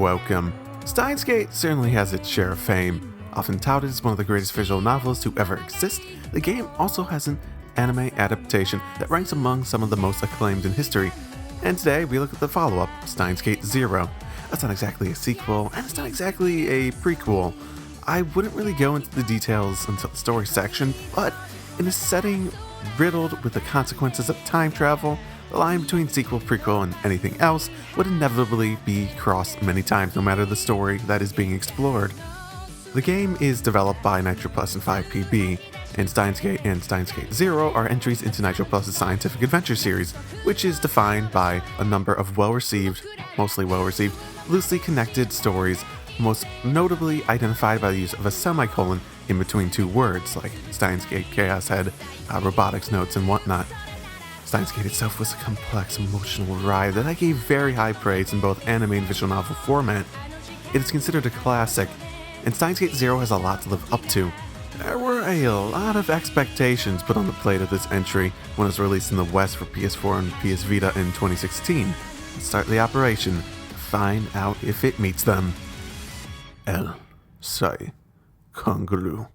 welcome. Steins Gate certainly has its share of fame. Often touted as one of the greatest visual novels to ever exist, the game also has an anime adaptation that ranks among some of the most acclaimed in history. And today we look at the follow-up, Steins Gate 0. That's not exactly a sequel, and it's not exactly a prequel. I wouldn't really go into the details until the story section, but in a setting riddled with the consequences of time travel, the line between sequel, prequel, and anything else would inevitably be crossed many times, no matter the story that is being explored. The game is developed by Nitro Plus and 5PB, and Steins Gate and Steins Gate 0 are entries into Nitro Plus' scientific adventure series, which is defined by a number of mostly well-received, loosely connected stories, most notably identified by the use of a semicolon in between two words, like Steins Gate Chaos Head, robotics notes, and whatnot. Steins Gate itself was a complex emotional ride that I gave very high praise in both anime and visual novel format. It is considered a classic, and Steins Gate 0 has a lot to live up to. There were a lot of expectations put on the plate of this entry when it was released in the West for PS4 and PS Vita in 2016. Let's start the operation to find out if it meets them. El Sai Kanguru.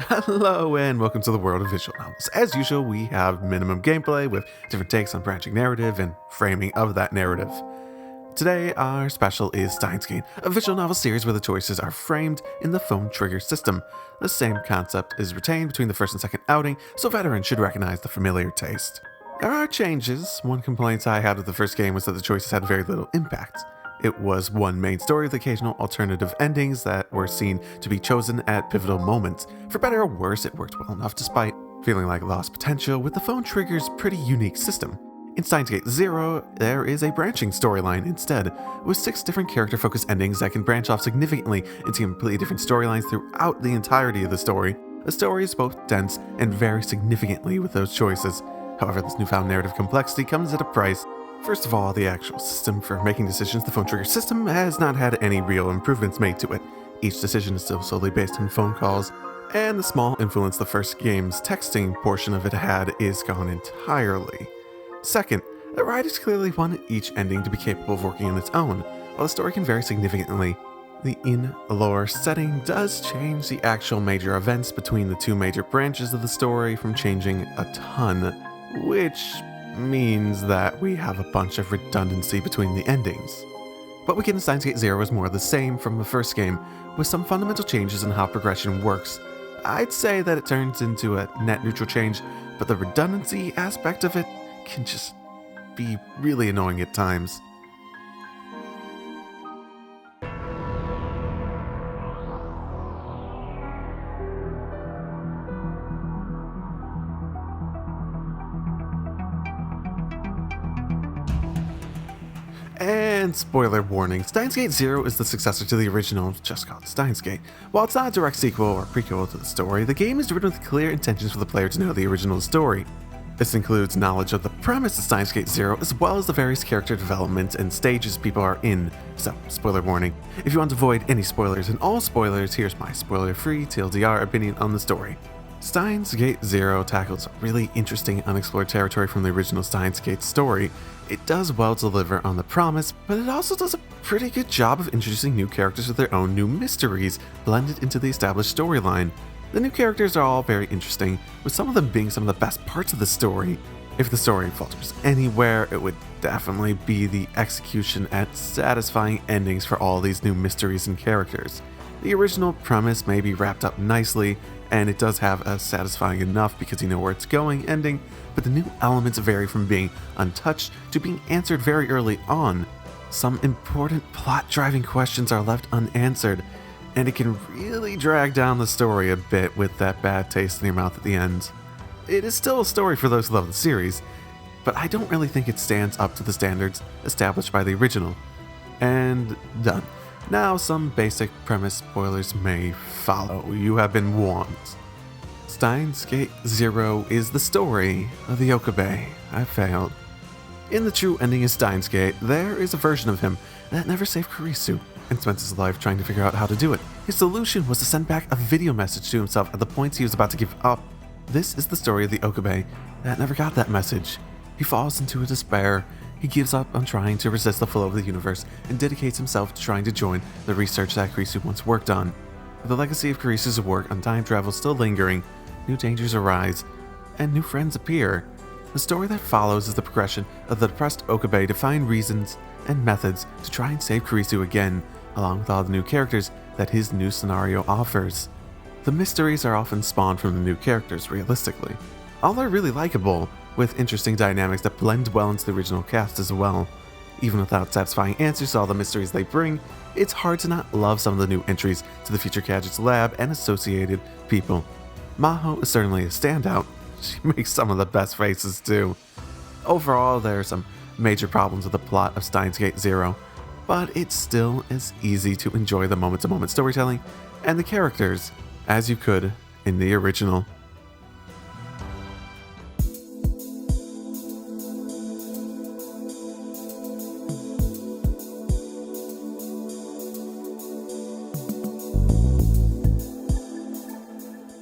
Hello and welcome to the world of visual novels. As usual, we have minimum gameplay with different takes on branching narrative and framing of that narrative. Today, our special is Steins Gate, a visual novel series where the choices are framed in the phone trigger system. The same concept is retained between the first and second outing, so veterans should recognize the familiar taste. There are changes. One complaint I had with the first game was that the choices had very little impact. It was one main story with occasional alternative endings that were seen to be chosen at pivotal moments. For better or worse, it worked well enough despite feeling like lost potential with the phone trigger's pretty unique system. In Steins Gate 0, there is a branching storyline instead, with 6 different character-focused endings that can branch off significantly into completely different storylines throughout the entirety of the story. The story is both dense and vary significantly with those choices. However, this newfound narrative complexity comes at a price. First of all, the actual system for making decisions. The phone trigger system has not had any real improvements made to it. Each decision is still solely based on phone calls, and the small influence the first game's texting portion of it had is gone entirely. Second, the writers clearly wanted each ending to be capable of working on its own, while the story can vary significantly. The in-lore setting does change the actual major events between the two major branches of the story from changing a ton, which means that we have a bunch of redundancy between the endings. What we get in Steins Gate 0 is more of the same from the first game, with some fundamental changes in how progression works. I'd say that it turns into a net neutral change, but the redundancy aspect of it can just be really annoying at times. And spoiler warning, Steins Gate 0 is the successor to the original, just called Steins Gate. While it's not a direct sequel or prequel to the story, the game is written with clear intentions for the player to know the original story. This includes knowledge of the premise of Steins Gate 0, as well as the various character development and stages people are in. So, spoiler warning. If you want to avoid any spoilers and all spoilers, here's my spoiler-free TLDR opinion on the story. Steins Gate 0 tackles really interesting unexplored territory from the original Steins Gate story. It does well to deliver on the promise, but it also does a pretty good job of introducing new characters with their own new mysteries blended into the established storyline. The new characters are all very interesting, with some of them being some of the best parts of the story. If the story falters anywhere, it would definitely be the execution at satisfying endings for all these new mysteries and characters. The original premise may be wrapped up nicely, and it does have a satisfying enough because you know where it's going ending, but the new elements vary from being untouched to being answered very early on. Some important plot-driving questions are left unanswered, and it can really drag down the story a bit with that bad taste in your mouth at the end. It is still a story for those who love the series, but I don't really think it stands up to the standards established by the original. And done. Now some basic premise spoilers may follow. You have been warned. Steins Gate 0 is the story of the Okabe. I failed. In the true ending of Steins Gate, there is a version of him that never saved Kurisu. and spent his life trying to figure out how to do it. His solution was to send back a video message to himself at the points he was about to give up. This is the story of the Okabe that never got that message. He falls into a despair. He gives up on trying to resist the flow of the universe and dedicates himself to trying to join the research that Kurisu once worked on. With the legacy of Kurisu's work on time travel still lingering, new dangers arise, and new friends appear. The story that follows is the progression of the depressed Okabe to find reasons and methods to try and save Kurisu again, along with all the new characters that his new scenario offers. The mysteries are often spawned from the new characters, realistically. All are really likable, with interesting dynamics that blend well into the original cast as well. Even without satisfying answers to all the mysteries they bring, it's hard to not love some of the new entries to the Future Gadgets Lab and associated people. Maho is certainly a standout. She makes some of the best faces too. Overall, there are some major problems with the plot of Steins Gate 0, but it still is easy to enjoy the moment-to-moment storytelling and the characters as you could in the original.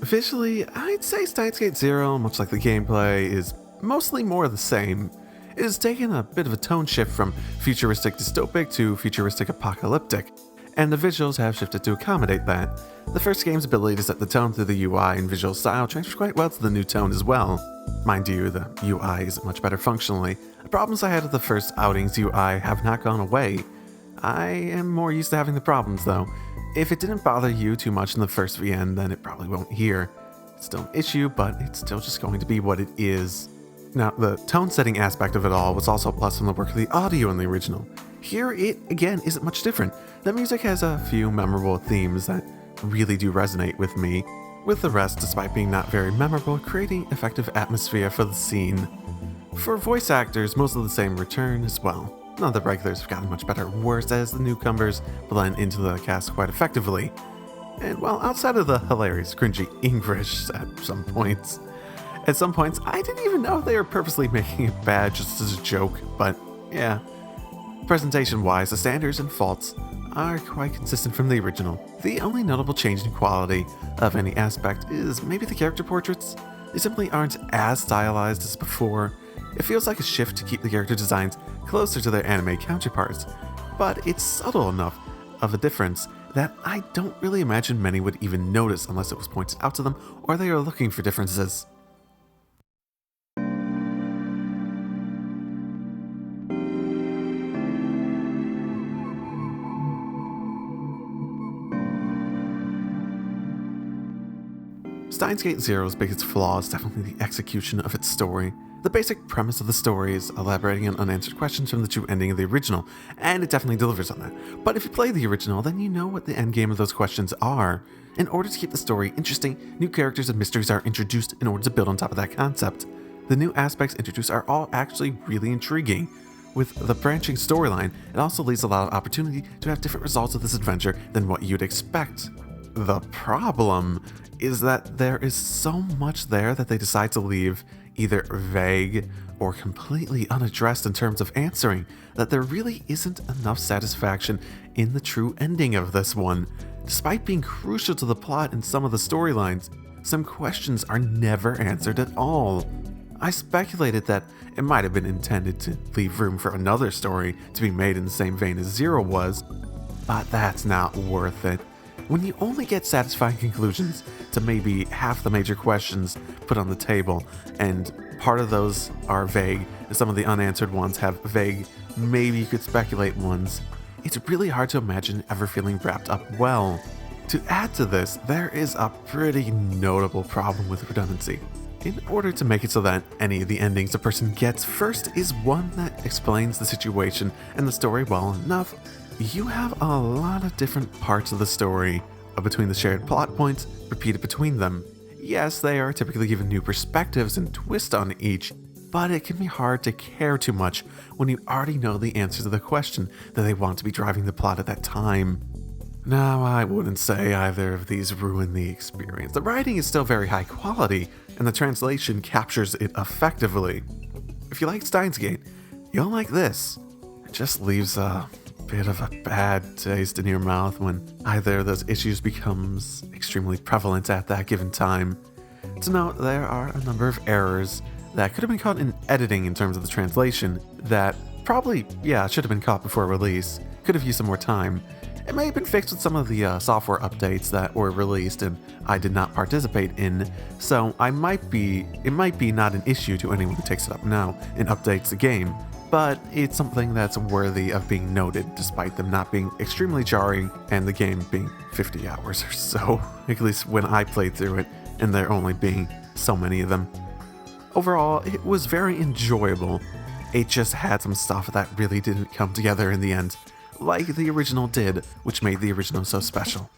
Visually, I'd say Steins Gate 0, much like the gameplay, is mostly more of the same. It has taken a bit of a tone shift from futuristic dystopic to futuristic apocalyptic, and the visuals have shifted to accommodate that. The first game's ability to set the tone through the UI and visual style transfers quite well to the new tone as well. Mind you, the UI is much better functionally. The problems I had with the first outing's UI have not gone away. I am more used to having the problems though. If it didn't bother you too much in the first VN, then it probably won't here. It's still an issue, but it's still just going to be what it is. Now, the tone setting aspect of it all was also a plus from the work of the audio in the original. Here, it, again, isn't much different. The music has a few memorable themes that really do resonate with me, with the rest, despite being not very memorable, creating effective atmosphere for the scene. For voice actors, most of the same return as well. None of the regulars have gotten much better or worse as the newcomers blend into the cast quite effectively. And well, outside of the hilarious, cringy English at some points, I didn't even know they were purposely making it bad just as a joke, but yeah. Presentation-wise, the standards and faults are quite consistent from the original. The only notable change in quality of any aspect is maybe the character portraits. They simply aren't as stylized as before. It feels like a shift to keep the character designs closer to their anime counterparts, but it's subtle enough of a difference that I don't really imagine many would even notice unless it was pointed out to them or they are looking for differences. Steins Gate Zero's biggest flaw is definitely the execution of its story. The basic premise of the story is elaborating on unanswered questions from the true ending of the original, and it definitely delivers on that. But if you play the original, then you know what the endgame of those questions are. In order to keep the story interesting, new characters and mysteries are introduced in order to build on top of that concept. The new aspects introduced are all actually really intriguing. With the branching storyline, it also leaves a lot of opportunity to have different results of this adventure than what you'd expect. The problem is that there is so much there that they decide to leave either vague or completely unaddressed in terms of answering, that there really isn't enough satisfaction in the true ending of this one. Despite being crucial to the plot and some of the storylines, some questions are never answered at all. I speculated that it might have been intended to leave room for another story to be made in the same vein as Zero was, but that's not worth it. When you only get satisfying conclusions to maybe half the major questions put on the table, and part of those are vague, and some of the unanswered ones have vague, maybe you could speculate ones, it's really hard to imagine ever feeling wrapped up well. To add to this, there is a pretty notable problem with redundancy. In order to make it so that any of the endings a person gets first is one that explains the situation and the story well enough, you have a lot of different parts of the story between the shared plot points repeated between them. Yes, they are typically given new perspectives and twists on each, but it can be hard to care too much when you already know the answer to the question that they want to be driving the plot at that time. Now, I wouldn't say either of these ruin the experience. The writing is still very high quality, and the translation captures it effectively. If you like Steins Gate, you'll like this. It just leaves a bit of a bad taste in your mouth when either of those issues becomes extremely prevalent at that given time. To note, there are a number of errors that could have been caught in editing in terms of the translation that probably, should have been caught before release. Could have used some more time. It may have been fixed with some of the software updates that were released and I did not participate in, so it might be not an issue to anyone who takes it up now and updates the game, but it's something that's worthy of being noted despite them not being extremely jarring and the game being 50 hours or so, at least when I played through it, and there only being so many of them. Overall, it was very enjoyable. It just had some stuff that really didn't come together in the end, like the original did, which made the original so special.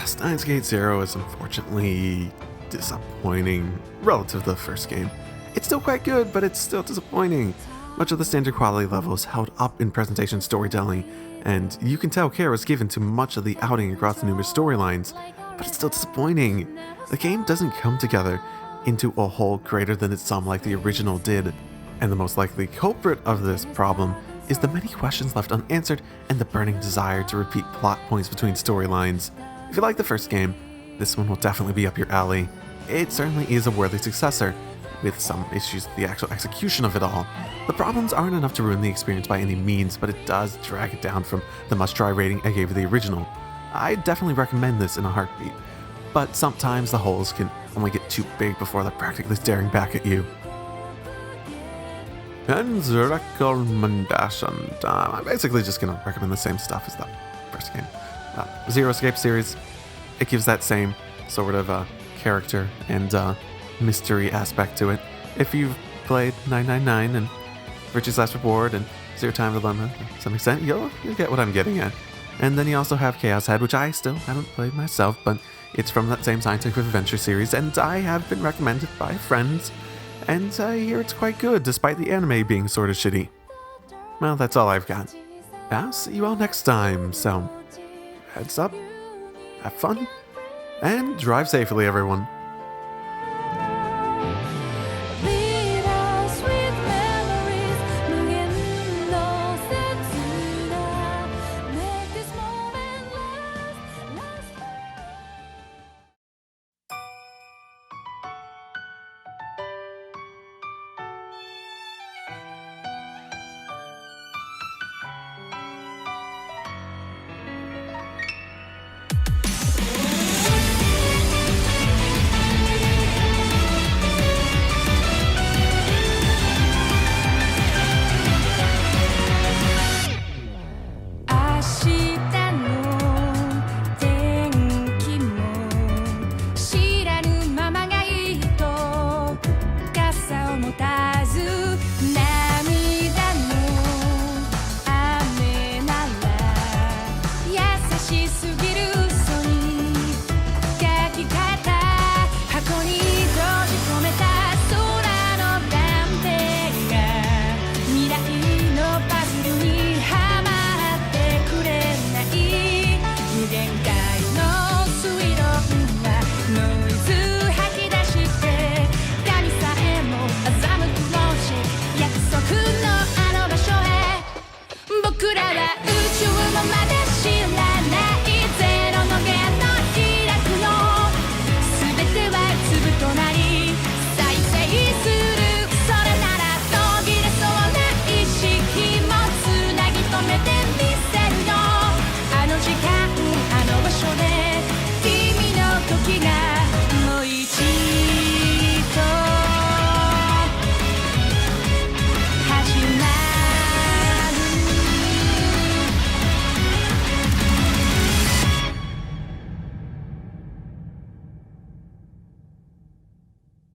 Steins Gate 0 is unfortunately disappointing relative to the first game. It's still quite good, but it's still disappointing. Much of the standard quality level is held up in presentation storytelling, and you can tell care was given to much of the outing across the numerous storylines, but it's still disappointing. The game doesn't come together into a whole greater than its sum like the original did, and the most likely culprit of this problem is the many questions left unanswered and the burning desire to repeat plot points between storylines. If you like the first game, this one will definitely be up your alley. It certainly is a worthy successor, with some issues with the actual execution of it all. The problems aren't enough to ruin the experience by any means, but it does drag it down from the must-try rating I gave the original. I definitely recommend this in a heartbeat, but sometimes the holes can only get too big before they're practically staring back at you. And recommendation. I'm basically just going to recommend the same stuff as the first game. Zero Escape series, it gives that same sort of character and mystery aspect to it. If you've played 999 and Virtue's Last Reward and Zero Time Dilemma to some extent, you'll get what I'm getting at. And then you also have Chaos Head, which I still haven't played myself, but it's from that same scientific adventure series, and I have been recommended by friends, and I hear it's quite good, despite the anime being sort of shitty. Well, that's all I've got. I'll see you all next time, so heads up, have fun, and drive safely, everyone.